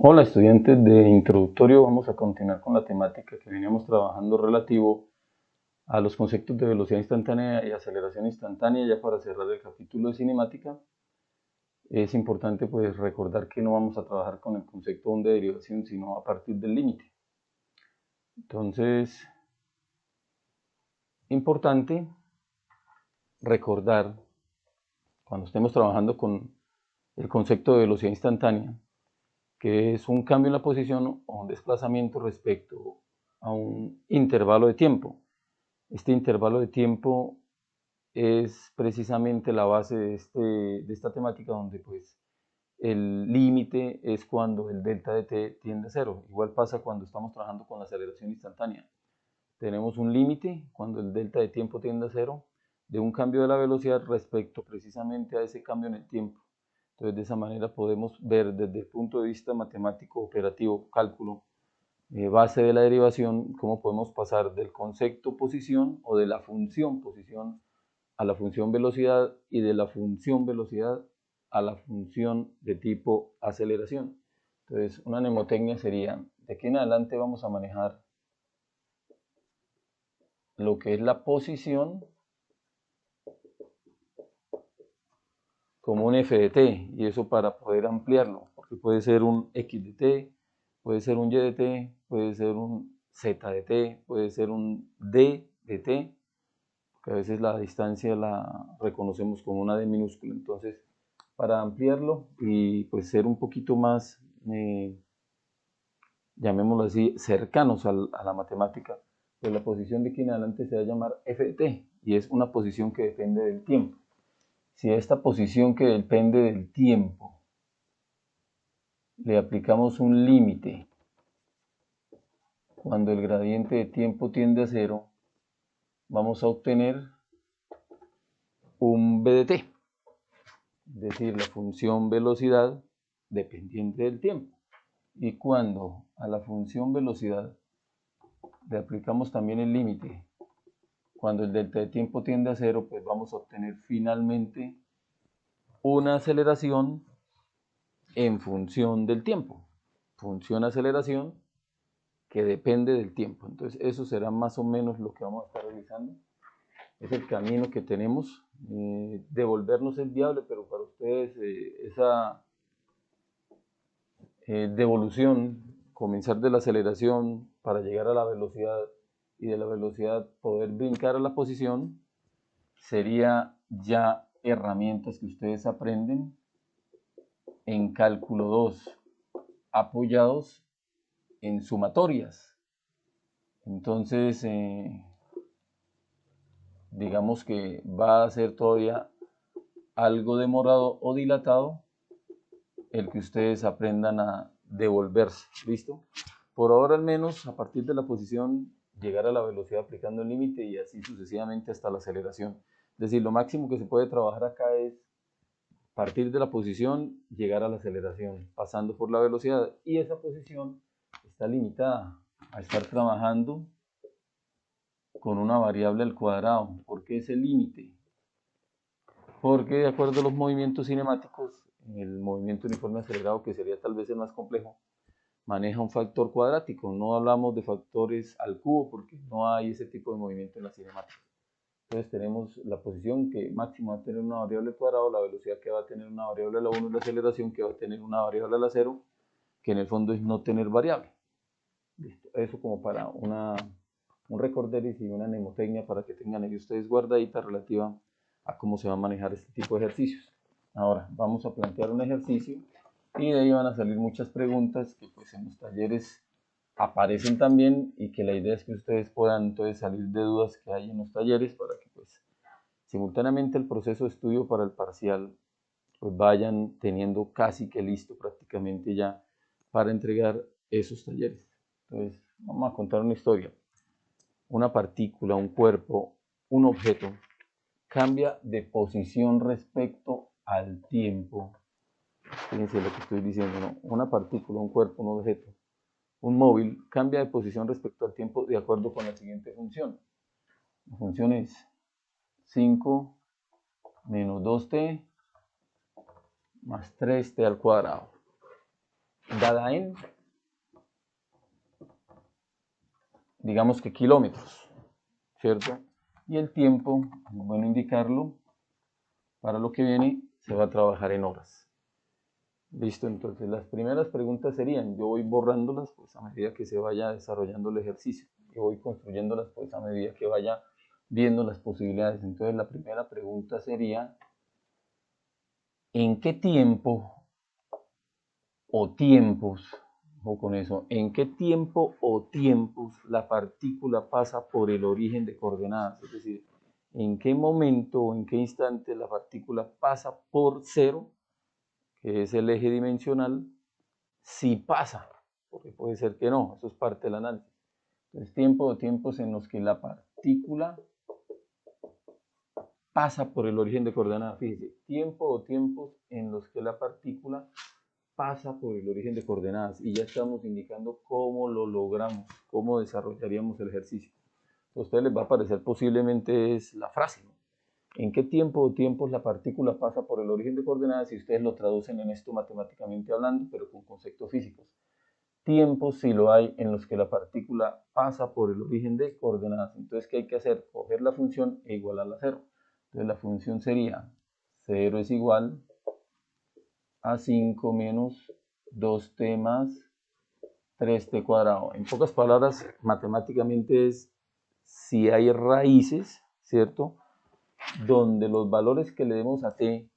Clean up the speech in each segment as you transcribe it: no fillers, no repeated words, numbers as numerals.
Hola estudiantes de introductorio, vamos a continuar con la temática que veníamos trabajando relativo a los conceptos de velocidad instantánea y aceleración instantánea. Ya para cerrar el capítulo de cinemática, es importante pues recordar que no vamos a trabajar con el concepto de onda de derivación, sino a partir del límite. Entonces, importante recordar cuando estemos trabajando con el concepto de velocidad instantánea, que es un cambio en la posición o un desplazamiento respecto a un intervalo de tiempo. Este intervalo de tiempo es precisamente la base de esta temática, donde pues el límite es cuando el delta de t tiende a cero. Igual pasa cuando estamos trabajando con la aceleración instantánea. Tenemos un límite cuando el delta de tiempo tiende a cero de un cambio de la velocidad respecto precisamente a ese cambio en el tiempo. Entonces de esa manera podemos ver desde el punto de vista matemático, operativo, cálculo, base de la derivación, cómo podemos pasar del concepto posición o de la función posición a la función velocidad y de la función velocidad a la función de tipo aceleración. Entonces, una mnemotecnia sería, de aquí en adelante vamos a manejar lo que es la posición como un f de t, y eso para poder ampliarlo, porque puede ser un x de t, puede ser un y de t, puede ser un z de t, puede ser un d de t, que a veces la distancia la reconocemos como una d minúscula. Entonces, para ampliarlo y pues ser un poquito más, llamémoslo así, cercanos a la matemática, pues la posición de aquí en adelante se va a llamar f de t, y es una posición que depende del tiempo. Si a esta posición que depende del tiempo le aplicamos un límite cuando el gradiente de tiempo tiende a cero, vamos a obtener un b de t, es decir, la función velocidad dependiente del tiempo. Y cuando a la función velocidad le aplicamos también el límite, cuando el delta de tiempo tiende a cero, pues vamos a obtener finalmente una aceleración en función del tiempo. Función aceleración que depende del tiempo. Entonces, eso será más o menos lo que vamos a estar realizando. Es el camino que tenemos. Devolvernos es viable, pero para ustedes esa devolución, comenzar de la aceleración para llegar a la velocidad y de la velocidad poder brincar a la posición, sería ya herramientas que ustedes aprenden en cálculo 2 apoyados en sumatorias. Entonces, digamos que va a ser todavía algo demorado o dilatado el que ustedes aprendan a devolverse, ¿listo? Por ahora al menos, a partir de la posición, llegar a la velocidad aplicando el límite y así sucesivamente hasta la aceleración. Es decir, lo máximo que se puede trabajar acá es partir de la posición, llegar a la aceleración, pasando por la velocidad, y esa posición está limitada a estar trabajando con una variable al cuadrado. ¿Por qué ese límite? Porque de acuerdo a los movimientos cinemáticos, el movimiento uniforme acelerado, que sería tal vez el más complejo, maneja un factor cuadrático. No hablamos de factores al cubo porque no hay ese tipo de movimiento en la cinemática. Entonces tenemos la posición que máximo va a tener una variable al cuadrado, la velocidad que va a tener una variable a la 1 y la aceleración que va a tener una variable a la 0, que en el fondo es no tener variable. ¿Listo? Eso como para un recorderis y una mnemotecnia para que tengan ahí ustedes guardadita relativa a cómo se va a manejar este tipo de ejercicios. Ahora vamos a plantear un ejercicio y de ahí van a salir muchas preguntas que pues en los talleres aparecen también, y que la idea es que ustedes puedan entonces salir de dudas que hay en los talleres para que pues simultáneamente el proceso de estudio para el parcial pues vayan teniendo casi que listo prácticamente ya para entregar esos talleres. Entonces vamos a contar una historia. Una partícula, un cuerpo, un objeto cambia de posición respecto al tiempo. Fíjense lo que estoy diciendo, ¿no? Una partícula, un cuerpo, un objeto, un móvil cambia de posición respecto al tiempo de acuerdo con la siguiente función. La función es 5 menos 2t más 3t al cuadrado. dada en, digamos que kilómetros, ¿cierto? Y el tiempo, es bueno indicarlo, para lo que viene se va a trabajar en horas. Listo, entonces las primeras preguntas serían, yo voy borrándolas pues a medida que se vaya desarrollando el ejercicio, yo voy construyéndolas pues a medida que vaya viendo las posibilidades. Entonces la primera pregunta sería, ¿en qué tiempo o tiempos, o con eso, en qué tiempo o tiempos la partícula pasa por el origen de coordenadas? Es decir, ¿en qué momento o en qué instante la partícula pasa por cero, que es el eje dimensional, si pasa? Porque puede ser que no, eso es parte del análisis. Entonces, tiempo o tiempos en los que la partícula pasa por el origen de coordenadas. Fíjese, tiempo o tiempos en los que la partícula pasa por el origen de coordenadas, y ya estamos indicando cómo lo logramos, cómo desarrollaríamos el ejercicio. A ustedes les va a aparecer posiblemente es la frase, ¿no? ¿En qué tiempo o tiempos la partícula pasa por el origen de coordenadas? Y ustedes lo traducen en esto matemáticamente hablando, pero con conceptos físicos. Tiempos, si lo hay, en los que la partícula pasa por el origen de coordenadas. Entonces, ¿qué hay que hacer? Coger la función e igualarla a 0. Entonces, la función sería 0 es igual a 5 menos 2t más 3t cuadrado. En pocas palabras, matemáticamente es si hay raíces, ¿cierto? Donde los valores que le demos a t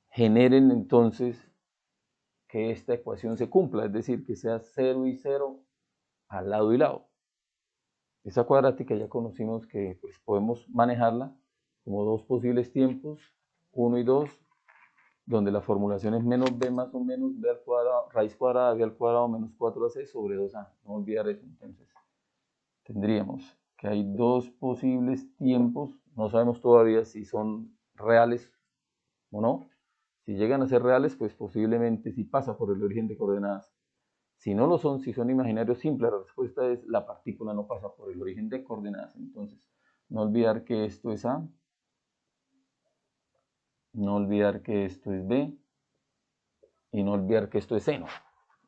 generen entonces que esta ecuación se cumpla, es decir, que sea 0 y 0 al lado y lado. Esa cuadrática ya conocimos que pues, podemos manejarla como dos posibles tiempos, 1 y 2, donde la formulación es menos b más o menos b al cuadrado, raíz cuadrada de b al cuadrado menos 4ac sobre 2a. No olvidar eso. Entonces, tendríamos que hay dos posibles tiempos, no sabemos todavía si son reales o no. Si llegan a ser reales, pues posiblemente si pasa por el origen de coordenadas. Si no lo son, si son imaginarios simples, la respuesta es la partícula no pasa por el origen de coordenadas. Entonces, no olvidar que esto es A, no olvidar que esto es B, y no olvidar que esto es seno.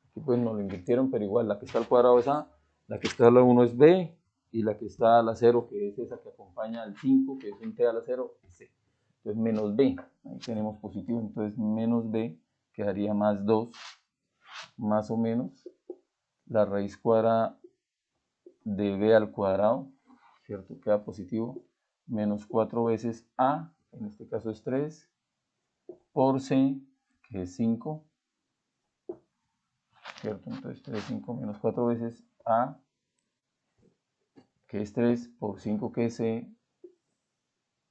Aquí pues nos lo invirtieron, pero igual la que está al cuadrado es A, la que está a la 1 es B, y la que está a la 0, que es esa que acompaña al 5, que es un T a la 0, es C. Entonces menos B, ahí tenemos positivo, entonces menos B quedaría más 2, más o menos la raíz cuadrada de B al cuadrado, ¿cierto? Queda positivo, menos 4 veces A, en este caso es 3, por C, que es 5, ¿cierto? Entonces 3, 5 menos 4 veces A, que es 3, por 5, que es C,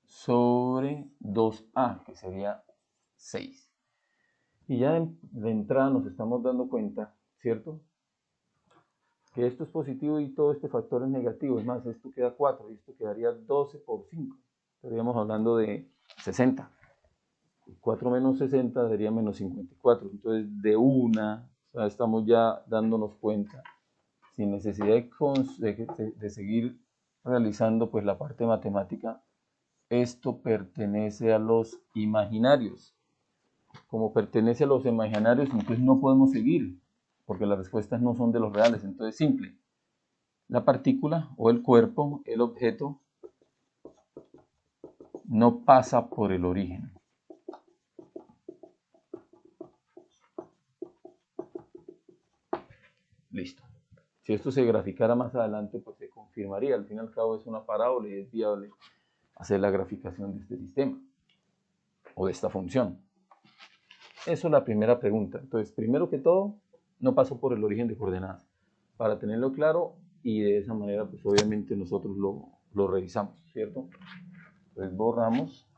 sobre 2A, que sería 6. Y ya de entrada nos estamos dando cuenta, ¿cierto? Que esto es positivo y todo este factor es negativo. Es más, esto queda 4 y esto quedaría 12 por 5. Estaríamos hablando de 60. 4 menos 60 daría menos 54. Entonces, de una, o sea, estamos ya dándonos cuenta, sin necesidad de seguir realizando pues la parte matemática, esto pertenece a los imaginarios. Como pertenece a los imaginarios, entonces no podemos seguir, porque las respuestas no son de los reales. Entonces, simple. La partícula o el cuerpo, el objeto, no pasa por el origen. Listo. Si esto se graficara más adelante, pues se confirmaría. Al fin y al cabo es una parábola y es viable hacer la graficación de este sistema o de esta función. Eso es la primera pregunta. Entonces, primero que todo, no pasó por el origen de coordenadas. Para tenerlo claro, y de esa manera, pues obviamente nosotros lo revisamos, ¿cierto? Entonces borramos,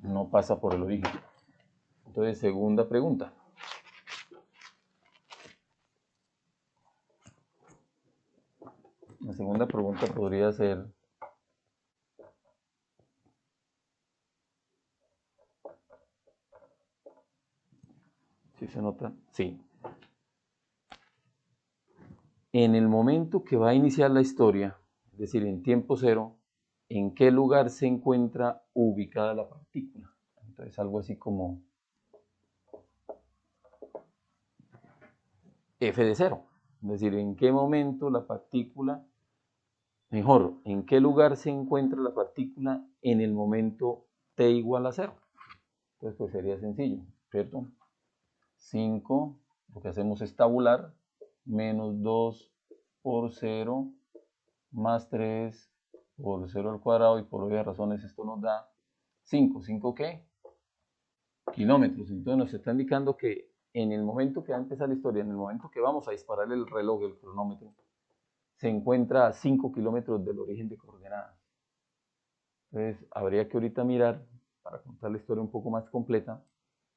no pasa por el origen. Entonces, segunda pregunta. La segunda pregunta podría ser, ¿sí se nota? Sí. En el momento que va a iniciar la historia, es decir, en tiempo cero, ¿en qué lugar se encuentra ubicada la partícula? Entonces, algo así como f de 0. Es decir, en qué momento la partícula, mejor, en qué lugar se encuentra la partícula en el momento t igual a 0. Entonces, pues sería sencillo, ¿cierto? 5, lo que hacemos es tabular, menos 2 por 0, más 3 por 0 al cuadrado, y por obvias razones esto nos da 5. ¿5 qué? Kilómetros. Entonces nos está indicando que en el momento que va a empezar la historia, en el momento que vamos a disparar el reloj, el cronómetro, se encuentra a 5 kilómetros del origen de coordenadas. Entonces habría que ahorita mirar, para contar la historia un poco más completa,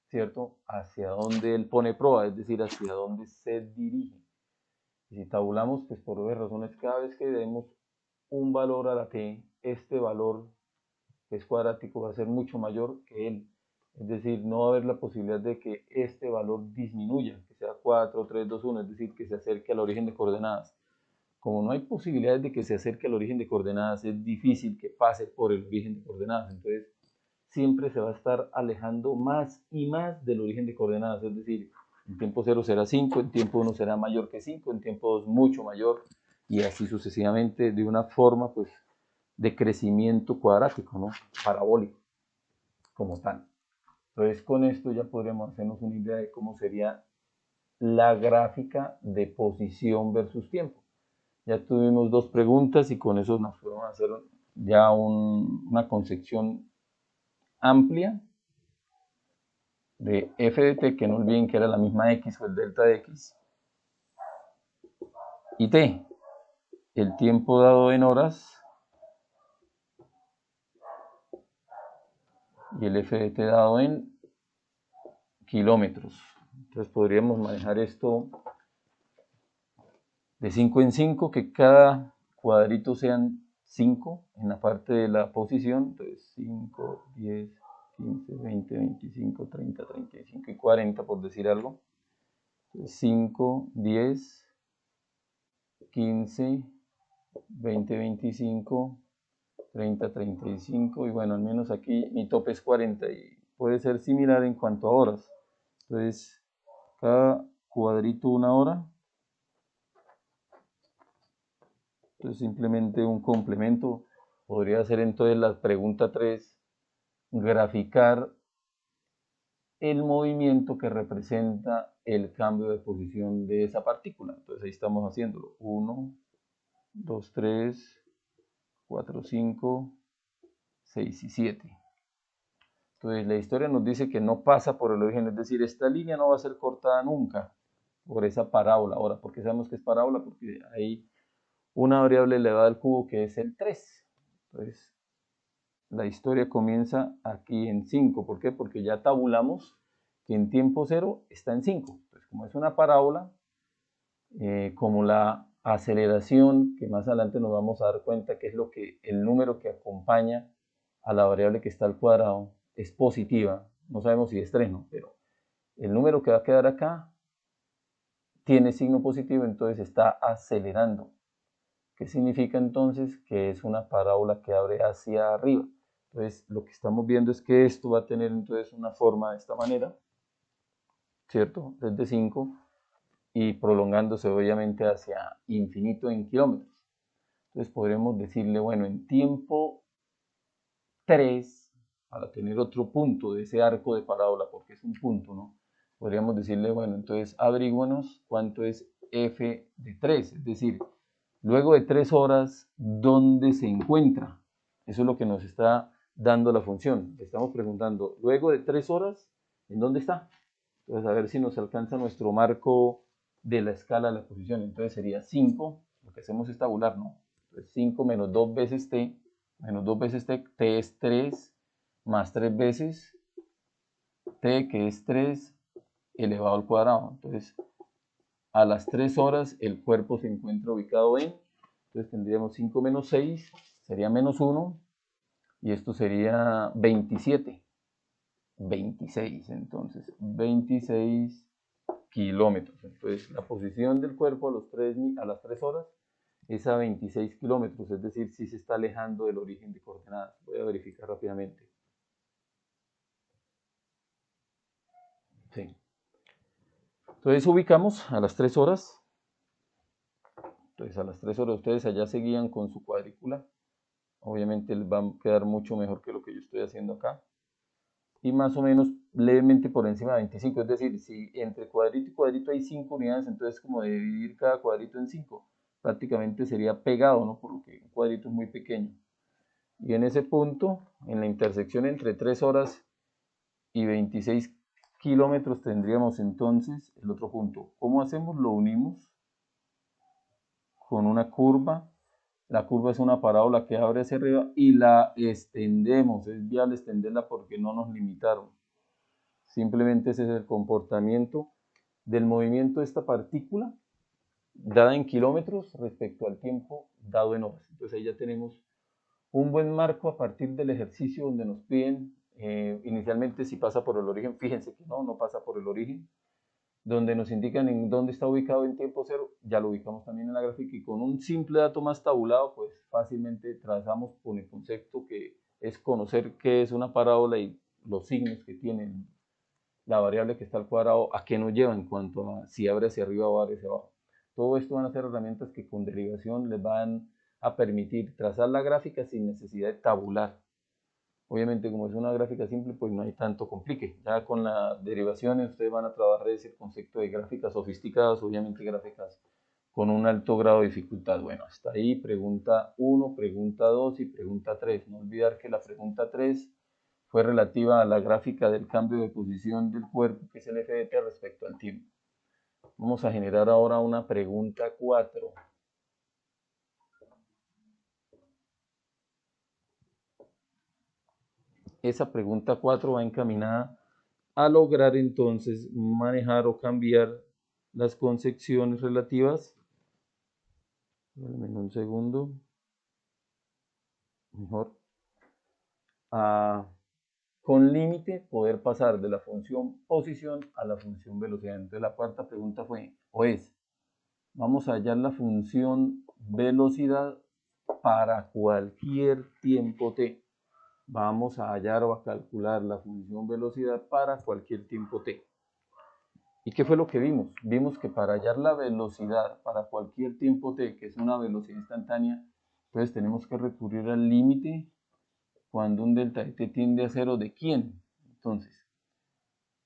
¿cierto? Hacia dónde él pone proa, es decir, hacia dónde se dirige. Y si tabulamos, pues por obvias razones, cada vez que demos un valor a la t, este valor que es cuadrático va a ser mucho mayor que él. Es decir, no va a haber la posibilidad de que este valor disminuya, que sea 4, 3, 2, 1, es decir, que se acerque al origen de coordenadas. Como no hay posibilidades de que se acerque al origen de coordenadas, es difícil que pase por el origen de coordenadas. Entonces, siempre se va a estar alejando más y más del origen de coordenadas. Es decir, en tiempo 0 será 5, en tiempo 1 será mayor que 5, en tiempo 2 mucho mayor, y así sucesivamente, de una forma, pues, de crecimiento cuadrático, ¿no? Parabólico, como tal. Entonces, con esto ya podríamos hacernos una idea de cómo sería la gráfica de posición versus tiempo. Ya tuvimos dos preguntas y con eso nos podemos hacer ya una concepción amplia de f de t, que no olviden que era la misma x o el delta de x, y t, el tiempo dado en horas, y el f de t dado en kilómetros. Entonces podríamos manejar esto de 5 en 5, que cada cuadrito sean 5 en la parte de la posición. Entonces 5, 10, 15, 20, 25, 30, 35 y 40, por decir algo. Entonces 5, 10, 15, 20, 25, 30, 35, y bueno, al menos aquí mi tope es 40 y puede ser similar en cuanto a horas. Entonces, cada cuadrito una hora. Entonces, simplemente un complemento. Podría ser entonces la pregunta 3, graficar el movimiento que representa el cambio de posición de esa partícula. Entonces, ahí estamos haciéndolo. 1, 2, 3, 4, 5, 6 y 7. Entonces la historia nos dice que no pasa por el origen, es decir, esta línea no va a ser cortada nunca por esa parábola. Ahora, ¿por qué sabemos que es parábola? Porque hay una variable elevada al cubo que es el 3. Entonces la historia comienza aquí en 5. ¿Por qué? Porque ya tabulamos que en tiempo 0 está en 5. Entonces, como es una parábola, como la aceleración, que más adelante nos vamos a dar cuenta que es lo que el número que acompaña a la variable que está al cuadrado, es positiva. No sabemos si es 3, ¿no? Pero el número que va a quedar acá tiene signo positivo, entonces está acelerando. ¿Qué significa entonces? Que es una parábola que abre hacia arriba. Entonces lo que estamos viendo es que esto va a tener entonces una forma de esta manera, ¿cierto? Desde 5 y prolongándose obviamente hacia infinito en kilómetros. Entonces podremos decirle, bueno, en tiempo 3, para tener otro punto de ese arco de parábola, porque es un punto, ¿no? Podríamos decirle, bueno, entonces averíguanos cuánto es f de 3, es decir, luego de 3 horas, ¿dónde se encuentra? Eso es lo que nos está dando la función. Le estamos preguntando, luego de 3 horas, ¿en dónde está? Entonces, a ver si nos alcanza nuestro marco de la escala de la posición. Entonces sería 5, lo que hacemos es tabular, ¿no? Entonces 5 menos 2 veces t, menos 2 veces t, t es 3, más 3 veces t, que es 3, elevado al cuadrado. Entonces, a las 3 horas el cuerpo se encuentra ubicado en, entonces tendríamos 5 menos 6, sería menos 1, y esto sería 27. 26, entonces 26 kilómetros. Entonces la posición del cuerpo a las 3 horas es a 26 kilómetros, es decir, si se está alejando del origen de coordenadas. Voy a verificar rápidamente. Sí. Entonces ubicamos a las 3 horas. Entonces a las 3 horas ustedes allá seguían con su cuadrícula. Obviamente les va a quedar mucho mejor que lo que yo estoy haciendo acá. Y más o menos levemente por encima de 25. Es decir, si entre cuadrito y cuadrito hay 5 unidades, entonces como de dividir cada cuadrito en 5. Prácticamente sería pegado, ¿no? Por lo que un cuadrito es muy pequeño. Y en ese punto, en la intersección entre 3 horas y 26 kilómetros, tendríamos entonces el otro punto. ¿Cómo hacemos? Lo unimos con una curva. La curva es una parábola que abre hacia arriba y la extendemos. Es viable extenderla porque no nos limitaron. Simplemente ese es el comportamiento del movimiento de esta partícula dada en kilómetros respecto al tiempo dado en horas. Entonces ahí ya tenemos un buen marco a partir del ejercicio donde nos piden inicialmente si pasa por el origen. Fíjense que no pasa por el origen. Donde nos indican en dónde está ubicado en tiempo cero, ya lo ubicamos también en la gráfica y con un simple dato más tabulado, pues fácilmente trazamos con el concepto que es conocer qué es una parábola y los signos que tienen la variable que está al cuadrado, a qué nos lleva en cuanto a si abre hacia arriba o abre hacia abajo. Todo esto van a ser herramientas que con derivación les van a permitir trazar la gráfica sin necesidad de tabular. Obviamente, como es una gráfica simple, pues no hay tanto complique. Ya con las derivaciones ustedes van a trabajar ese concepto de gráficas sofisticadas, obviamente gráficas con un alto grado de dificultad. Bueno, hasta ahí pregunta 1, pregunta 2 y pregunta 3. No olvidar que la pregunta 3 fue relativa a la gráfica del cambio de posición del cuerpo, que es el FDT respecto al tiempo. Vamos a generar ahora una pregunta 4. Esa pregunta 4 va encaminada a lograr entonces manejar o cambiar las concepciones relativas. Dame un segundo. Mejor. Con límite poder pasar de la función posición a la función velocidad. Entonces la cuarta pregunta fue, o es, vamos a hallar la función velocidad para cualquier tiempo t. Vamos a hallar o a calcular la función velocidad para cualquier tiempo t. ¿Y qué fue lo que vimos? Vimos que para hallar la velocidad para cualquier tiempo t, que es una velocidad instantánea, entonces tenemos que recurrir al límite cuando un delta de t tiende a cero. ¿De quién? Entonces,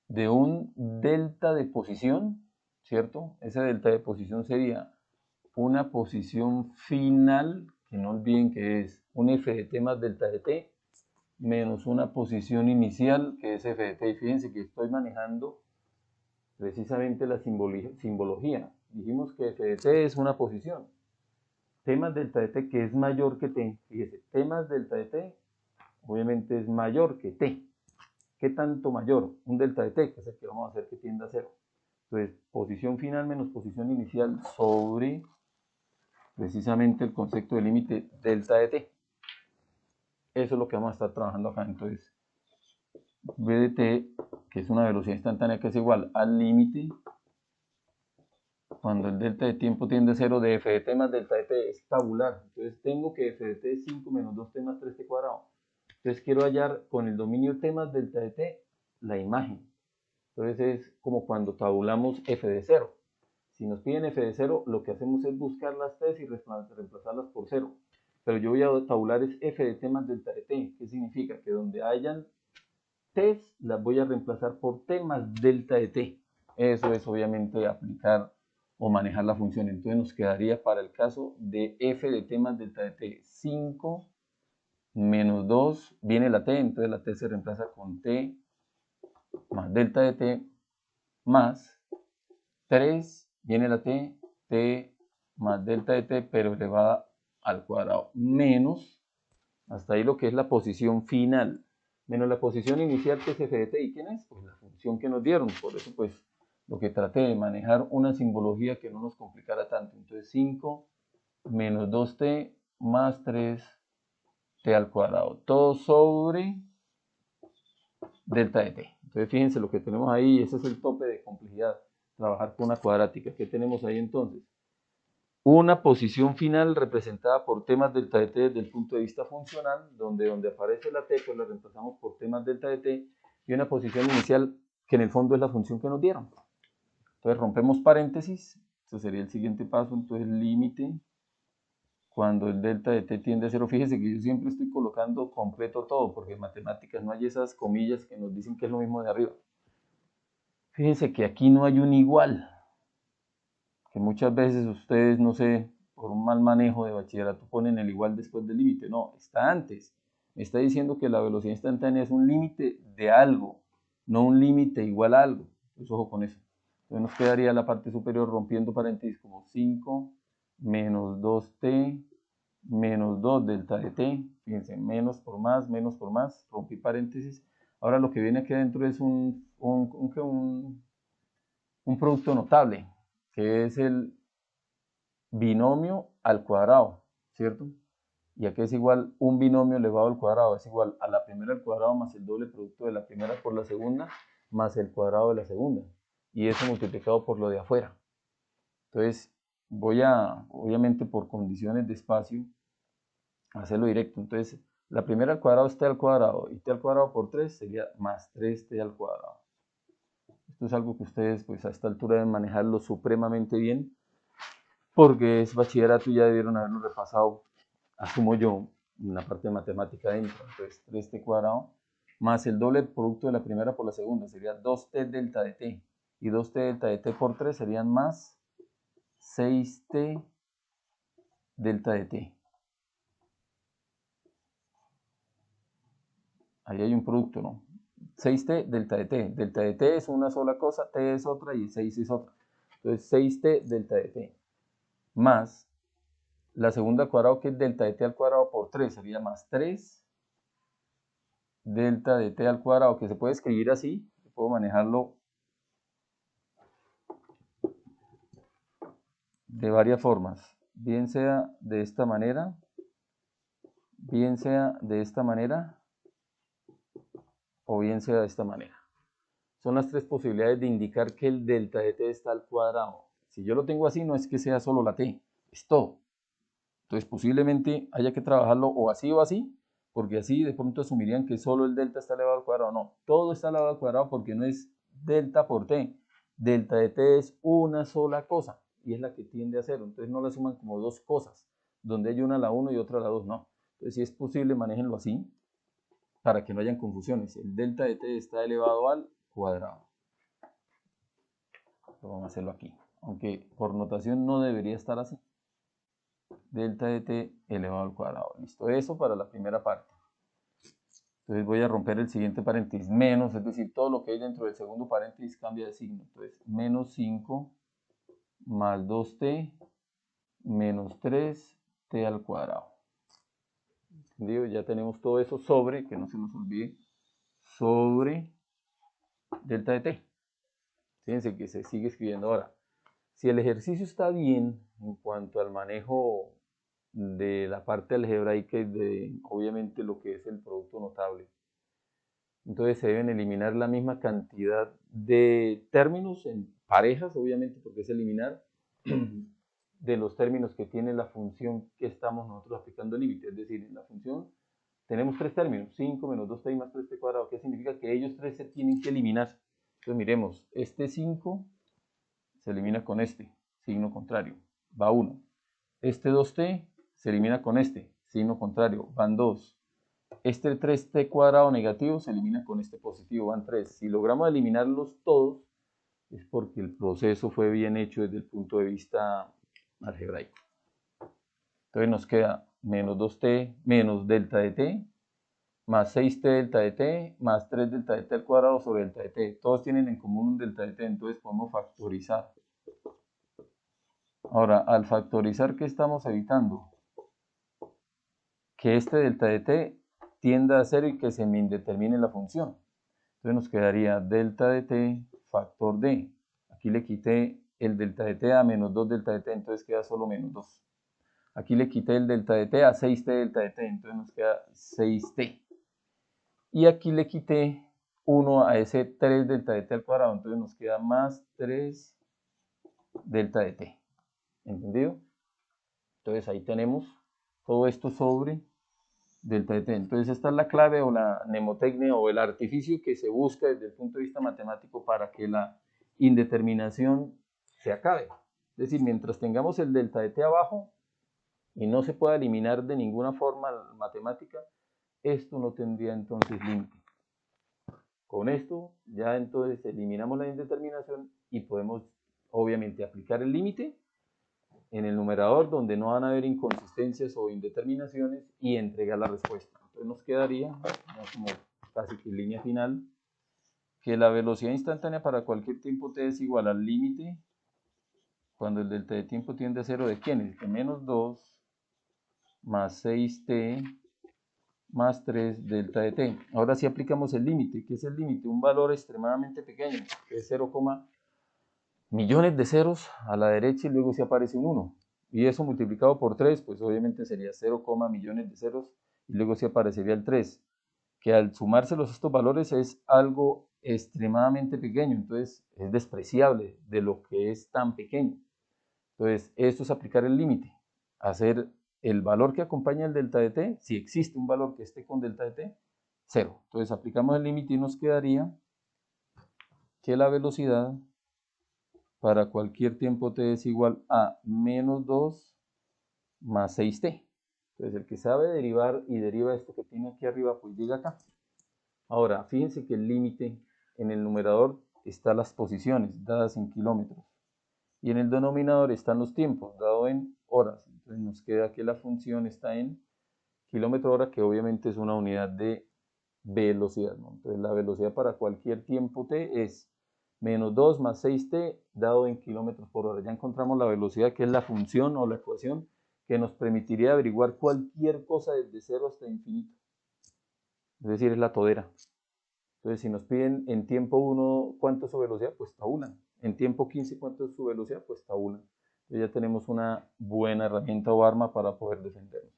de un delta de posición, ¿cierto? Ese delta de posición sería una posición final, que no olviden que es un f de t más delta de t, menos una posición inicial, que es f de t. Y fíjense que estoy manejando precisamente la simbología. Dijimos que f de t es una posición. T más delta de t, que es mayor que t. Fíjese, t más delta de t, obviamente es mayor que t. ¿Qué tanto mayor? Un delta de t, que es el que vamos a hacer que tienda a cero. Entonces, posición final menos posición inicial sobre precisamente el concepto de límite delta de t. Eso es lo que vamos a estar trabajando acá. Entonces, v de t, que es una velocidad instantánea que es igual al límite cuando el delta de tiempo tiende a cero de f de t más delta de t es tabular. Entonces tengo que f de t es 5 menos 2t más 3t cuadrado. Entonces quiero hallar con el dominio t más delta de t la imagen. Entonces es como cuando tabulamos f de 0. Si nos piden f de 0, lo que hacemos es buscar las t's y reemplazarlas por 0. Pero yo voy a tabular es f de t más delta de t. ¿Qué significa? Que donde hayan t's, las voy a reemplazar por t más delta de t. Eso es obviamente aplicar o manejar la función. Entonces nos quedaría para el caso de f de t más delta de t 5 menos 2, viene la t, entonces la t se reemplaza con t más delta de t más 3, viene la t, t más delta de t, pero elevada al cuadrado, menos, hasta ahí lo que es la posición final, menos la posición inicial que es f de t. ¿Y quién es? Pues la función que nos dieron. Por eso pues lo que traté de manejar una simbología que no nos complicara tanto. Entonces 5 menos 2t más 3t al cuadrado, todo sobre delta de t. Entonces fíjense lo que tenemos ahí, ese es el tope de complejidad, trabajar con una cuadrática. ¿Qué tenemos ahí entonces? Una posición final representada por t más delta de t desde el punto de vista funcional, donde aparece la t, pues la reemplazamos por t más delta de t, y una posición inicial que en el fondo es la función que nos dieron. Entonces rompemos paréntesis, este sería el siguiente paso, entonces límite cuando el delta de t tiende a 0. Fíjese que yo siempre estoy colocando completo todo, porque en matemáticas no hay esas comillas que nos dicen que es lo mismo de arriba. Fíjense que aquí no hay un igual, que muchas veces ustedes, no sé, por un mal manejo de bachillerato ponen el igual después del límite. No, está antes. Me está diciendo que la velocidad instantánea es un límite de algo, no un límite igual a algo. Entonces, ojo con eso. Entonces nos quedaría la parte superior rompiendo paréntesis como 5 menos 2t menos 2 delta de t. Fíjense, menos por más, rompí paréntesis. Ahora lo que viene aquí adentro es un producto notable, que es el binomio al cuadrado, ¿cierto? Y aquí es igual un binomio elevado al cuadrado, es igual a la primera al cuadrado más el doble producto de la primera por la segunda, más el cuadrado de la segunda. Y eso multiplicado por lo de afuera. Entonces, voy a, obviamente por condiciones de espacio, hacerlo directo. Entonces, la primera al cuadrado es t al cuadrado, y t al cuadrado por 3 sería más 3t al cuadrado. Esto es algo que ustedes, pues a esta altura deben manejarlo supremamente bien, porque es bachillerato y ya debieron haberlo repasado, asumo yo, en la parte de matemática dentro. Entonces 3t cuadrado más el doble producto de la primera por la segunda sería 2t delta de t, y 2t delta de t por 3 serían más 6t delta de t. Ahí hay un producto, ¿no? 6t delta de t es una sola cosa, t es otra y 6 es otra. Entonces 6t delta de t más la segunda al cuadrado, que es delta de t al cuadrado por 3, sería más 3 delta de t al cuadrado, que se puede escribir así, puedo manejarlo de varias formas, bien sea de esta manera, bien sea de esta manera, o bien sea de esta manera. Son las tres posibilidades de indicar que el delta de t está al cuadrado. Si yo lo tengo así, no es que sea solo la t, es todo. Entonces posiblemente haya que trabajarlo o así, porque así de pronto asumirían que solo el delta está elevado al cuadrado. No, todo está elevado al cuadrado porque no es delta por t. Delta de t es una sola cosa y es la que tiende a cero. Entonces no la suman como dos cosas, donde hay una a la 1 y otra a la 2, no. Entonces si es posible, manéjenlo así para que no hayan confusiones. El delta de t está elevado al cuadrado. Vamos a hacerlo aquí, aunque por notación no debería estar así. Delta de t elevado al cuadrado. Listo, eso para la primera parte. Entonces voy a romper el siguiente paréntesis, menos, es decir, todo lo que hay dentro del segundo paréntesis cambia de signo. Entonces, menos 5 más 2t menos 3t al cuadrado. ¿Entendido? Ya tenemos todo eso sobre, que no se nos olvide, sobre delta de t. Fíjense que se sigue escribiendo ahora. Si el ejercicio está bien en cuanto al manejo de la parte algebraica y de obviamente lo que es el producto notable, entonces se deben eliminar la misma cantidad de términos en parejas, obviamente, porque es eliminar de los términos que tiene la función que estamos nosotros aplicando el límite. Es decir, en la función tenemos tres términos, 5 menos 2t más 3t cuadrado, que significa que ellos tres se tienen que eliminar. Entonces miremos, este 5 se elimina con este, signo contrario, va 1. Este 2t se elimina con este, signo contrario, van 2. Este 3t cuadrado negativo se elimina con este positivo, van 3. Si logramos eliminarlos todos, es porque el proceso fue bien hecho desde el punto de vista algebraico. Entonces nos queda menos 2t menos delta de t, más 6t delta de t, más 3 delta de t al cuadrado sobre delta de t. Todos tienen en común un delta de t, entonces podemos factorizar. Ahora, al factorizar, ¿qué estamos evitando? Que este delta de t tienda a 0 y que se me indetermine la función. Entonces nos quedaría delta de t factor d. Aquí le quité el delta de t a menos 2 delta de t, entonces queda solo menos 2. Aquí le quité el delta de t a 6t delta de t, entonces nos queda 6t. Y aquí le quité 1 a ese 3 delta de t al cuadrado, entonces nos queda más 3 delta de t. ¿Entendido? Entonces ahí tenemos todo esto sobre delta de t. Entonces esta es la clave o la mnemotecnia o el artificio que se busca desde el punto de vista matemático para que la indeterminación se acabe. Es decir, mientras tengamos el delta de t abajo y no se pueda eliminar de ninguna forma matemática, esto no tendría entonces límite. Con esto ya entonces eliminamos la indeterminación y podemos obviamente aplicar el límite en el numerador donde no van a haber inconsistencias o indeterminaciones y entregar la respuesta. Entonces nos quedaría, como casi que línea final, que la velocidad instantánea para cualquier tiempo t es igual al límite cuando el delta de tiempo tiende a 0 de quién es, de menos 2 más 6t más 3 delta de t. Ahora sí aplicamos el límite. ¿Qué es el límite? Un valor extremadamente pequeño, que es 0, millones de ceros a la derecha y luego se aparece un 1. Y eso multiplicado por 3, pues obviamente sería 0, millones de ceros y luego se aparecería el 3. Que al sumárselos estos valores es algo extremadamente pequeño, entonces es despreciable de lo que es tan pequeño. Entonces, esto es aplicar el límite, hacer el valor que acompaña el delta de t, si existe un valor que esté con delta de t, 0. Entonces, aplicamos el límite y nos quedaría que la velocidad para cualquier tiempo t es igual a menos 2 más 6t. Entonces, el que sabe derivar y deriva esto que tiene aquí arriba, pues llega acá. Ahora, fíjense que el límite en el numerador están las posiciones dadas en kilómetros y en el denominador están los tiempos dados en horas. Entonces nos queda que la función está en kilómetro hora, que obviamente es una unidad de velocidad, ¿no? Entonces la velocidad para cualquier tiempo t es menos 2 más 6t dado en kilómetros por hora. Ya encontramos la velocidad, que es la función o la ecuación que nos permitiría averiguar cualquier cosa desde 0 hasta infinito. Es decir, es la todera. Entonces, si nos piden en tiempo 1 cuánto es su velocidad, pues tabulan. En tiempo 15 cuánto es su velocidad, pues tabulan. Entonces ya tenemos una buena herramienta o arma para poder defendernos.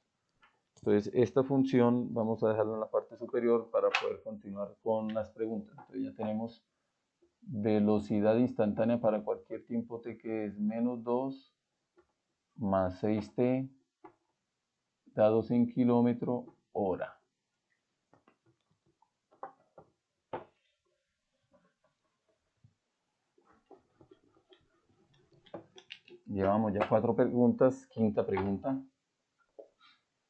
Entonces, esta función vamos a dejarla en la parte superior para poder continuar con las preguntas. Entonces ya tenemos velocidad instantánea para cualquier tiempo t, que es menos 2 más 6t dados en kilómetro hora. Llevamos ya 4 preguntas. Quinta pregunta.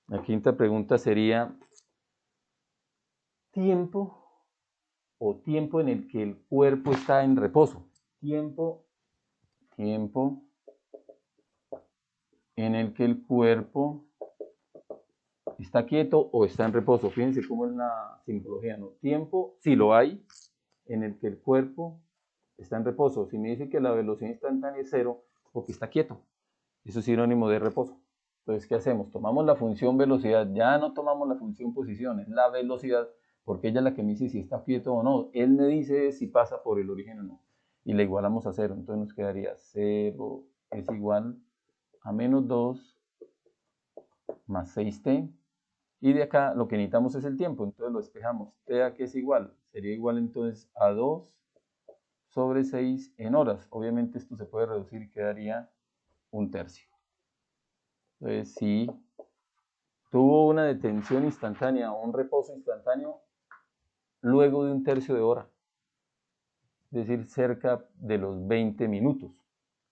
La quinta pregunta sería tiempo o tiempo en el que el cuerpo está en reposo. Tiempo en el que el cuerpo está quieto o está en reposo. Fíjense cómo es la simbología, ¿no? Tiempo, si lo hay, en el que el cuerpo está en reposo. Si me dice que la velocidad instantánea es 0, porque está quieto. Eso es sinónimo de reposo. Entonces, ¿qué hacemos? Tomamos la función velocidad, ya no tomamos la función posición, es la velocidad, porque ella es la que me dice si está quieto o no. Él me dice si pasa por el origen o no. Y la igualamos a 0. Entonces nos quedaría 0 es igual a menos 2 más 6t. Y de acá lo que necesitamos es el tiempo, entonces lo despejamos. T a que es igual, sería igual entonces a 2 sobre 6 en horas. Obviamente esto se puede reducir y quedaría 1/3. Entonces, si tuvo una detención instantánea o un reposo instantáneo luego de 1/3 de hora, es decir, cerca de los 20 minutos,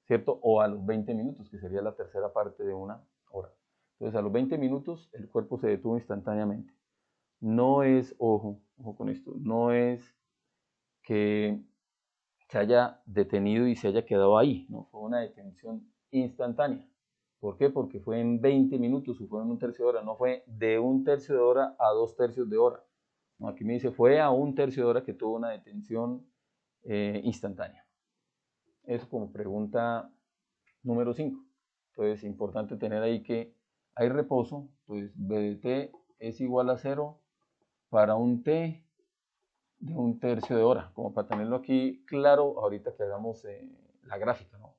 ¿cierto? O a los 20 minutos, que sería la tercera parte de una hora. Entonces, a los 20 minutos el cuerpo se detuvo instantáneamente. No es, ojo con esto, no es que se haya detenido y se haya quedado ahí, ¿no? Fue una detención instantánea. ¿Por qué? Porque fue en 20 minutos o fue en 1/3 de hora, no fue de 1/3 de hora a 2/3 de hora. No, aquí me dice fue a 1/3 de hora que tuvo una detención instantánea. Eso como pregunta número 5. Entonces, importante tener ahí que hay reposo, pues B de t es igual a 0 para un t de 1/3 de hora, como para tenerlo aquí claro ahorita que hagamos la gráfica, ¿no?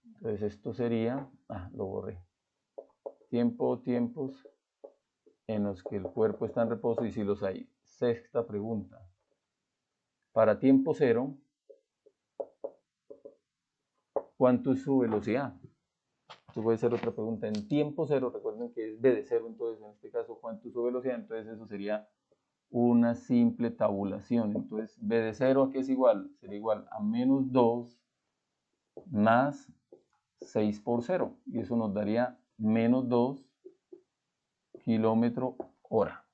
Entonces esto sería, lo borré, tiempos en los que el cuerpo está en reposo y si los hay. Sexta pregunta. Para tiempo 0, ¿cuánto es su velocidad? Esto puede ser otra pregunta. En tiempo 0, recuerden que es b de 0, entonces en este caso, ¿cuánto es su velocidad? Entonces eso sería una simple tabulación. Entonces, b de 0 ¿a qué es igual? Sería igual a menos 2 más 6 por 0. Y eso nos daría menos 2 kilómetros hora.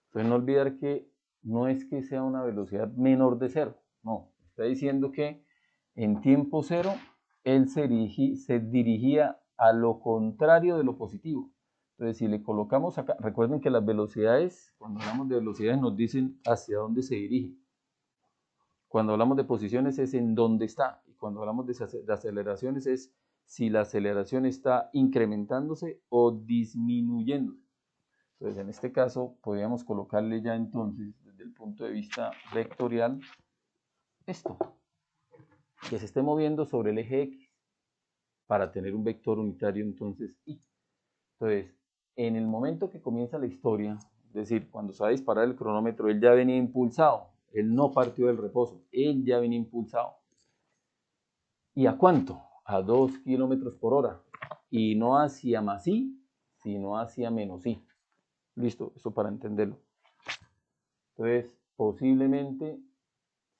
Entonces, no olvidar que no es que sea una velocidad menor de 0. No, está diciendo que en tiempo 0 él se dirigía a lo contrario de lo positivo. Entonces, si le colocamos acá, recuerden que las velocidades, cuando hablamos de velocidades, nos dicen hacia dónde se dirige. Cuando hablamos de posiciones es en dónde está. Y cuando hablamos de aceleraciones es si la aceleración está incrementándose o disminuyéndose. Entonces, en este caso, podríamos colocarle ya entonces, desde el punto de vista vectorial, esto, que se esté moviendo sobre el eje X para tener un vector unitario, entonces, Y. Entonces, en el momento que comienza la historia, es decir, cuando se va a disparar el cronómetro, él ya venía impulsado, él no partió del reposo, él ya venía impulsado. ¿Y a cuánto? A 2 kilómetros por hora. Y no hacia más I, sino hacia menos I. Listo, eso para entenderlo. Entonces, posiblemente,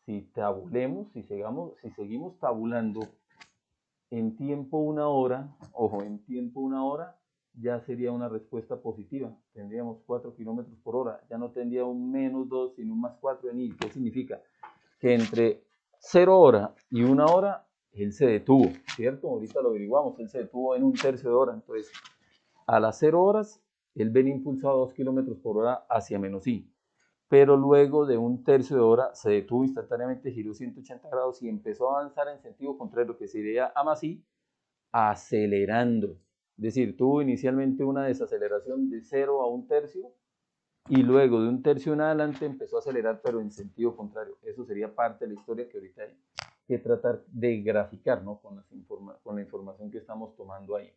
si tabulemos, si seguimos tabulando en tiempo una hora, ojo, en tiempo una hora, ya sería una respuesta positiva. Tendríamos 4 kilómetros por hora. Ya no tendría un menos 2, sino un más 4 en I. ¿Qué significa? Que entre 0 hora y 1 hora, él se detuvo, ¿cierto? Ahorita lo averiguamos, él se detuvo en un tercio de hora. Entonces, a las 0 horas, él venía impulsado a 2 kilómetros por hora hacia menos I. Pero luego de un tercio de hora se detuvo instantáneamente, giró 180 grados y empezó a avanzar en sentido contrario, que sería a más I, acelerando. Es decir, tuvo inicialmente una desaceleración de 0 a un tercio y luego de un tercio en adelante empezó a acelerar, pero en sentido contrario. Eso sería parte de la historia que ahorita hay que tratar de graficar, ¿no? Con la información que estamos tomando ahí.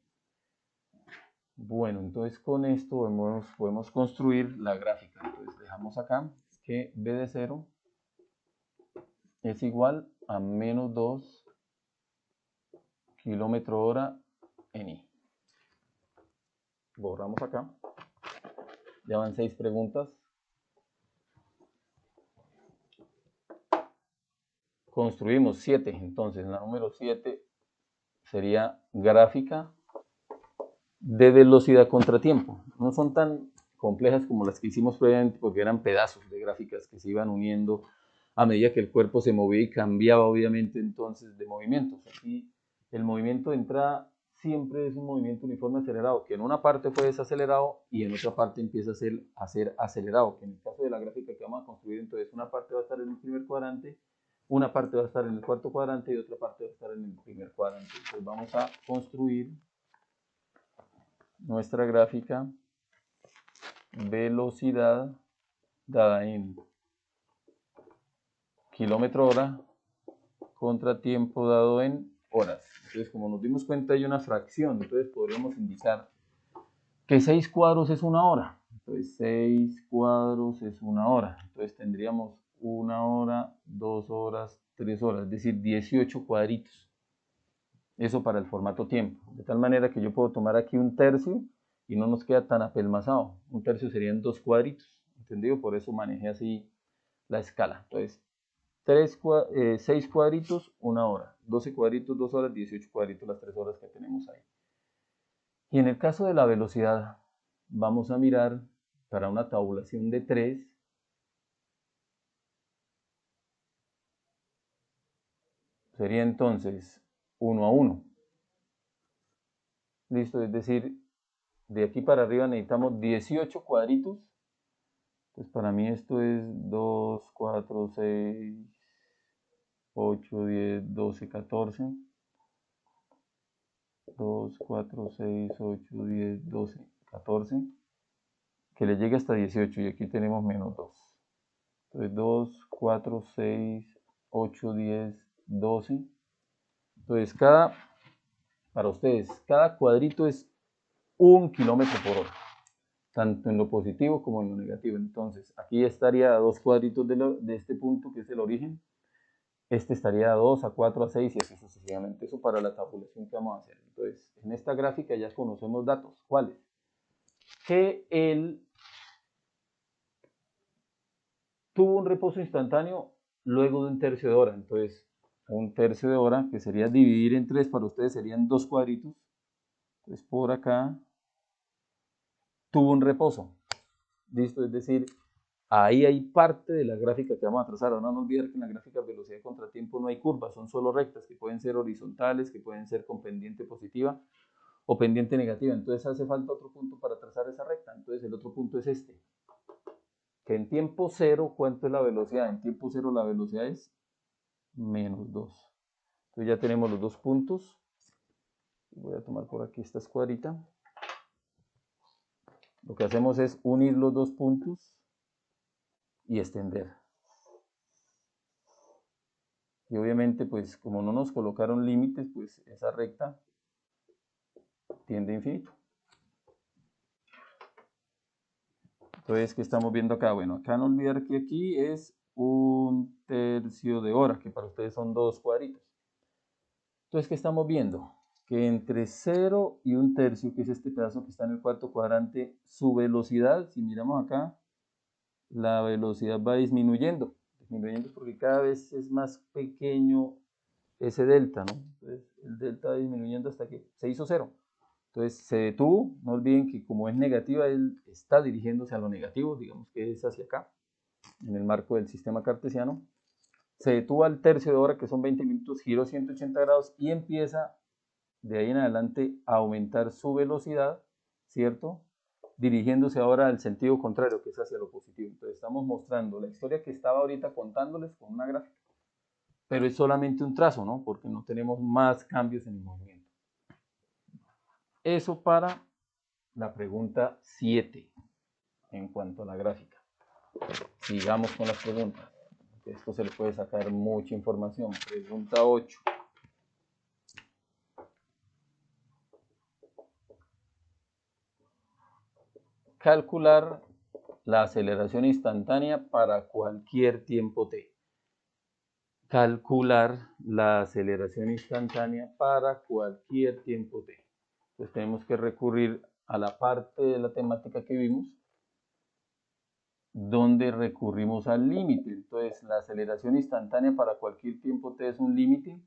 Bueno, entonces con esto podemos construir la gráfica. Entonces dejamos acá que b de 0 es igual a menos 2 kilómetros hora en I. Borramos acá. Ya van 6 preguntas. Construimos 7. Entonces la número 7 sería gráfica de velocidad contra tiempo. No son tan complejas como las que hicimos previamente porque eran pedazos de gráficas que se iban uniendo a medida que el cuerpo se movía y cambiaba obviamente entonces de movimientos. Aquí el movimiento de entrada siempre es un movimiento uniforme acelerado, que en una parte fue desacelerado y en otra parte empieza a ser acelerado, que en el caso de la gráfica que vamos a construir, entonces una parte va a estar en el primer cuadrante, una parte va a estar en el cuarto cuadrante y otra parte va a estar en el primer cuadrante. Entonces vamos a construir nuestra gráfica velocidad dada en kilómetro hora contra tiempo dado en horas. Entonces, como nos dimos cuenta, hay una fracción. Entonces, podríamos indicar que 6 cuadros es una hora. Entonces, 6 cuadros es una hora. Entonces, tendríamos 1 hora, 2 horas, 3 horas, es decir, 18 cuadritos. Eso para el formato tiempo. De tal manera que yo puedo tomar aquí un tercio y no nos queda tan apelmazado. Un tercio serían 2 cuadritos. ¿Entendido? Por eso manejé así la escala. Entonces, 6 cuadritos, 1 hora. 12 cuadritos, 2 horas, 18 cuadritos, las 3 horas que tenemos ahí. Y en el caso de la velocidad, vamos a mirar para una tabulación de 3. Sería entonces 1 a 1. Listo, es decir, de aquí para arriba necesitamos 18 cuadritos. Entonces para mí esto es 2, 4, 6, 8, 10, 12, 14. 2, 4, 6, 8, 10, 12, 14. Que le llegue hasta 18 y aquí tenemos menos 2. Entonces 2, 4, 6, 8, 10, 12. Entonces para ustedes, cada cuadrito es 1 kilómetro por hora, tanto en lo positivo como en lo negativo. Entonces aquí estaría a 2 cuadritos de este punto que es el origen. Este estaría a 2, a 4, a 6 y así sucesivamente. Eso para la tabulación que vamos a hacer. Entonces en esta gráfica ya conocemos datos. ¿Cuáles? Que el tuvo un reposo instantáneo luego de un tercio de hora. Entonces, un tercio de hora, que sería dividir en 3, para ustedes serían 2 cuadritos. Entonces, por acá tuvo un reposo. ¿Listo? Es decir, ahí hay parte de la gráfica que vamos a trazar. Ahora no olvidar que en la gráfica de velocidad de contratiempo no hay curvas, son solo rectas, que pueden ser horizontales, que pueden ser con pendiente positiva o pendiente negativa. Entonces hace falta otro punto para trazar esa recta. Entonces el otro punto es este. Que en tiempo cero, ¿cuánto es la velocidad? En tiempo cero la velocidad es menos 2. Entonces ya tenemos los dos puntos. Voy a tomar por aquí esta escuadrita. Lo que hacemos es unir los dos puntos y extender. Y obviamente, pues como no nos colocaron límites, pues esa recta tiende a infinito. Entonces, ¿qué estamos viendo acá? Bueno, acá no olvidar que aquí es un tercio de hora, que para ustedes son 2 cuadritos. Entonces, ¿qué estamos viendo? Que entre 0 y un tercio, que es este pedazo que está en el cuarto cuadrante, su velocidad, si miramos acá, la velocidad va disminuyendo porque cada vez es más pequeño ese delta, ¿no? Entonces, el delta va disminuyendo hasta que se hizo 0. Entonces se detuvo, no olviden que como es negativa, él está dirigiéndose a lo negativo, digamos que es hacia acá, en el marco del sistema cartesiano. Se detuvo al tercio de hora, que son 20 minutos, giró 180 grados y empieza de ahí en adelante a aumentar su velocidad, ¿cierto? Dirigiéndose ahora al sentido contrario, que es hacia lo positivo. Entonces estamos mostrando la historia que estaba ahorita contándoles con una gráfica, pero es solamente un trazo, ¿no? Porque no tenemos más cambios en el movimiento. Eso para la pregunta 7 en cuanto a la gráfica. Sigamos con las preguntas. De esto se le puede sacar mucha información. Pregunta 8. Calcular la aceleración instantánea para cualquier tiempo t. Calcular la aceleración instantánea para cualquier tiempo t. Entonces tenemos que recurrir a la parte de la temática que vimos, donde recurrimos al límite. Entonces la aceleración instantánea para cualquier tiempo t es un límite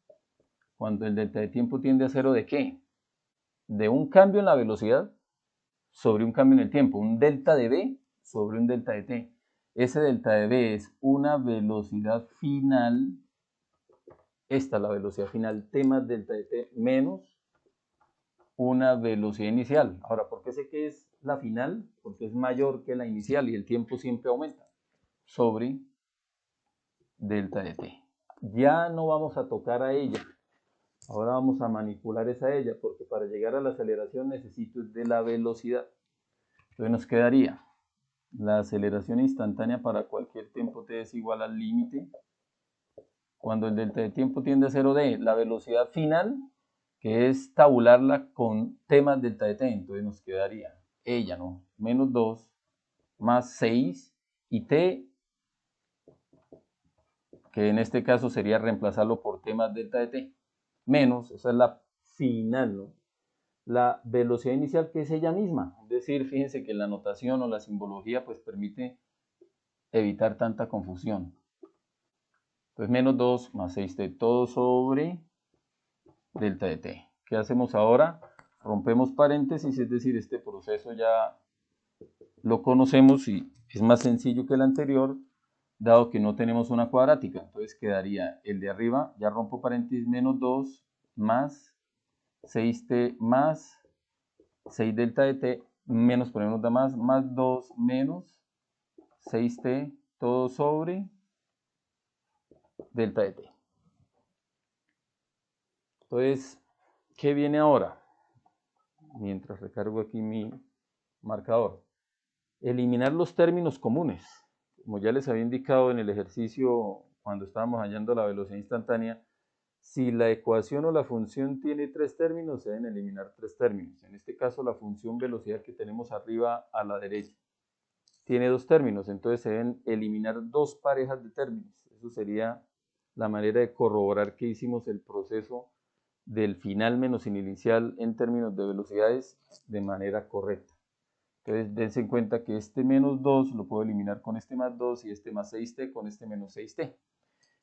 cuando el delta de tiempo tiende a cero. ¿De qué? De un cambio en la velocidad sobre un cambio en el tiempo, un delta de v sobre un delta de t. Ese delta de v es una velocidad final, esta es la velocidad final, t más delta de t menos una velocidad inicial. Ahora, ¿por qué sé que es la final? Porque es mayor que la inicial y el tiempo siempre aumenta, sobre delta de t. Ya no vamos a tocar a ella, ahora vamos a manipular esa ella, porque para llegar a la aceleración necesito de la velocidad. Entonces nos quedaría la aceleración instantánea para cualquier tiempo t es igual al límite cuando el delta de tiempo tiende a 0d, la velocidad final, que es tabularla con t más delta de t. Entonces nos quedaría ella, ¿no? Menos 2 más 6 y t, que en este caso sería reemplazarlo por t más delta de t, menos, esa es la final, ¿no? La velocidad inicial, que es ella misma. Es decir, fíjense que la notación o la simbología pues permite evitar tanta confusión. Entonces menos 2 más 6t todo sobre delta de t. ¿Qué hacemos ahora? Rompemos paréntesis, es decir, este proceso ya lo conocemos y es más sencillo que el anterior, dado que no tenemos una cuadrática. Entonces quedaría el de arriba, ya rompo paréntesis, menos 2 más 6t más 6 delta de t menos, ponemos de más 2 menos 6t todo sobre delta de t. Entonces, ¿qué viene ahora? Mientras recargo aquí mi marcador. Eliminar los términos comunes. Como ya les había indicado en el ejercicio cuando estábamos hallando la velocidad instantánea, si la ecuación o la función tiene 3 términos, se deben eliminar 3 términos. En este caso, la función velocidad que tenemos arriba a la derecha tiene 2 términos, entonces se deben eliminar 2 parejas de términos. Eso sería la manera de corroborar que hicimos el proceso del final menos el inicial en términos de velocidades de manera correcta. Entonces, dense en cuenta que este menos 2 lo puedo eliminar con este más 2 y este más 6t con este menos 6t.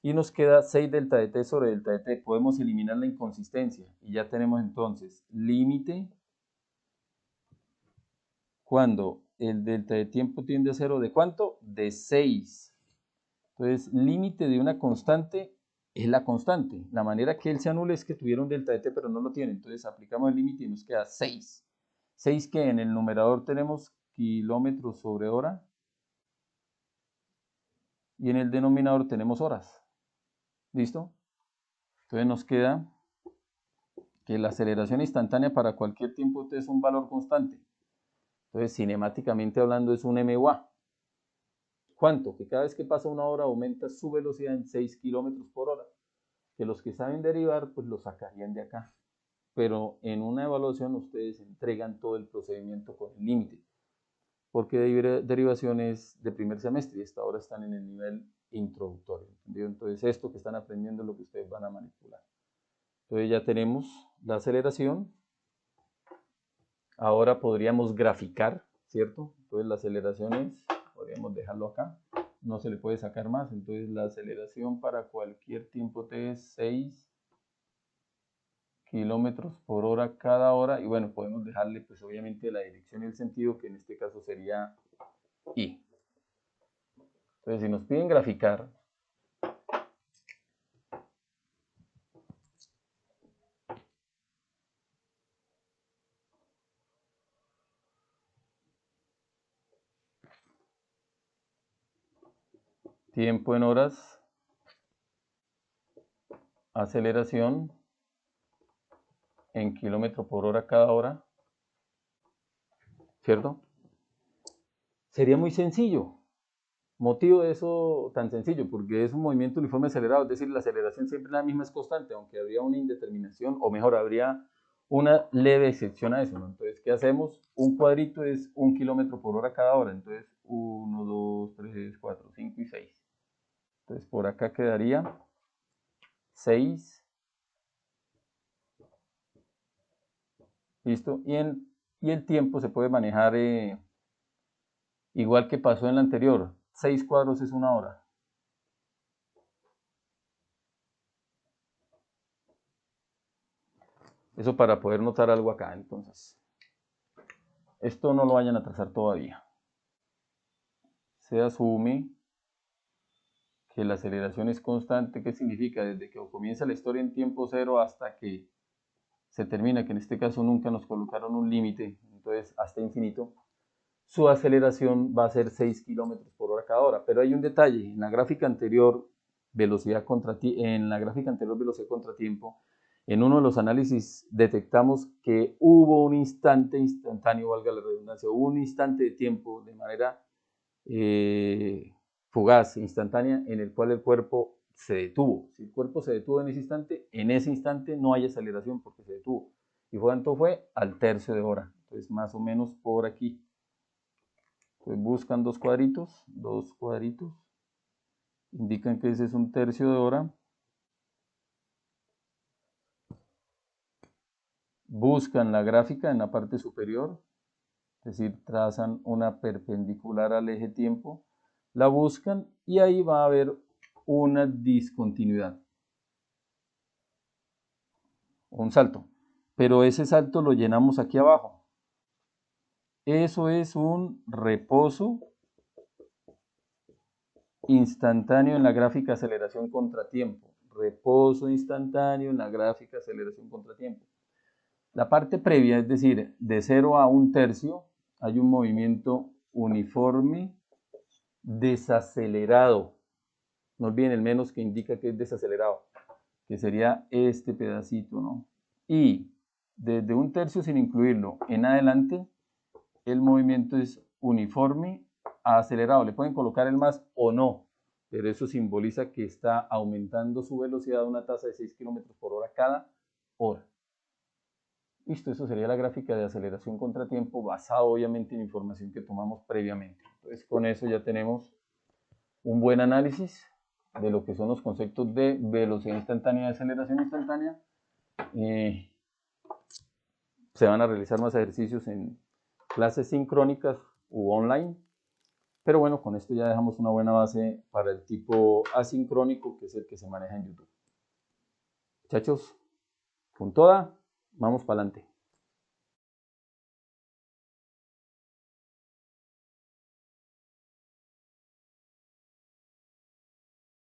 Y nos queda 6 delta de t sobre delta de t. Podemos eliminar la inconsistencia. Y ya tenemos entonces límite cuando el delta de tiempo tiende a 0, ¿de cuánto? De 6. Entonces, límite de una constante es la constante. La manera que él se anule es que tuviera un delta de t, pero no lo tiene. Entonces, aplicamos el límite y nos queda 6. 6 que en el numerador tenemos kilómetros sobre hora y en el denominador tenemos horas. ¿Listo? Entonces nos queda que la aceleración instantánea para cualquier tiempo t es un valor constante. Entonces, cinemáticamente hablando, es un MUA. ¿Cuánto? Que cada vez que pasa una hora aumenta su velocidad en 6 kilómetros por hora. Que los que saben derivar, pues lo sacarían de acá. Pero en una evaluación ustedes entregan todo el procedimiento con el límite. Porque derivaciones de primer semestre y hasta ahora están en el nivel introductorio. ¿Entendido? Entonces, esto que están aprendiendo es lo que ustedes van a manipular. Entonces ya tenemos la aceleración. Ahora podríamos graficar, ¿cierto? Entonces la aceleración es, podríamos dejarlo acá, no se le puede sacar más. Entonces la aceleración para cualquier tiempo t es 6 kilómetros por hora cada hora. Y bueno, podemos dejarle pues obviamente la dirección y el sentido, que en este caso sería I. Entonces si nos piden graficar, tiempo en horas, aceleración en kilómetro por hora cada hora, ¿cierto? Sería muy sencillo. Motivo de eso tan sencillo, porque es un movimiento uniforme acelerado, es decir, la aceleración siempre la misma, es constante, aunque habría una indeterminación, o mejor, habría una leve excepción a eso, ¿no? Entonces, ¿qué hacemos? Un cuadrito es 1 kilómetro por hora cada hora, entonces 1, 2, 3, 4, 5 y 6. Entonces, por acá quedaría 6. ¿Listo? Y el tiempo se puede manejar igual que pasó en la anterior. 6 cuadros es una hora. Eso para poder notar algo acá. Entonces, esto no lo vayan a trazar todavía. Se asume que la aceleración es constante. ¿Qué significa? Desde que comienza la historia en tiempo cero hasta que se termina, que en este caso nunca nos colocaron un límite, entonces hasta infinito, su aceleración va a ser 6 kilómetros por hora cada hora. Pero hay un detalle, en la gráfica anterior, velocidad contra tiempo, en uno de los análisis detectamos que hubo un instante instantáneo, valga la redundancia, hubo un instante de tiempo de manera fugaz, instantánea, en el cual el cuerpo se detuvo. Si el cuerpo se detuvo en ese instante no hay aceleración porque se detuvo. ¿Y cuánto fue? Al tercio de hora. Entonces, más o menos por aquí. Entonces, buscan dos cuadritos, indican que ese es un tercio de hora. Buscan la gráfica en la parte superior, es decir, trazan una perpendicular al eje tiempo, la buscan y ahí va a haber una discontinuidad, un salto, pero ese salto lo llenamos aquí abajo. Eso es un reposo instantáneo en la gráfica aceleración contratiempo. Reposo instantáneo en la gráfica aceleración contratiempo. La parte previa, es decir, de 0 a 1/3, hay un movimiento uniforme desacelerado. No olviden el menos que indica que es desacelerado, que sería este pedacito, ¿no? Y desde 1/3 sin incluirlo en adelante, el movimiento es uniforme a acelerado. Le pueden colocar el más o no, pero eso simboliza que está aumentando su velocidad a una tasa de 6 kilómetros por hora cada hora. Listo, eso sería la gráfica de aceleración contratiempo basado obviamente en información que tomamos previamente. Entonces con eso ya tenemos un buen análisis de lo que son los conceptos de velocidad instantánea y aceleración instantánea. Se van a realizar más ejercicios en clases sincrónicas u online. Pero bueno, con esto ya dejamos una buena base para el tipo asincrónico, que es el que se maneja en YouTube. Muchachos, con toda, vamos para adelante.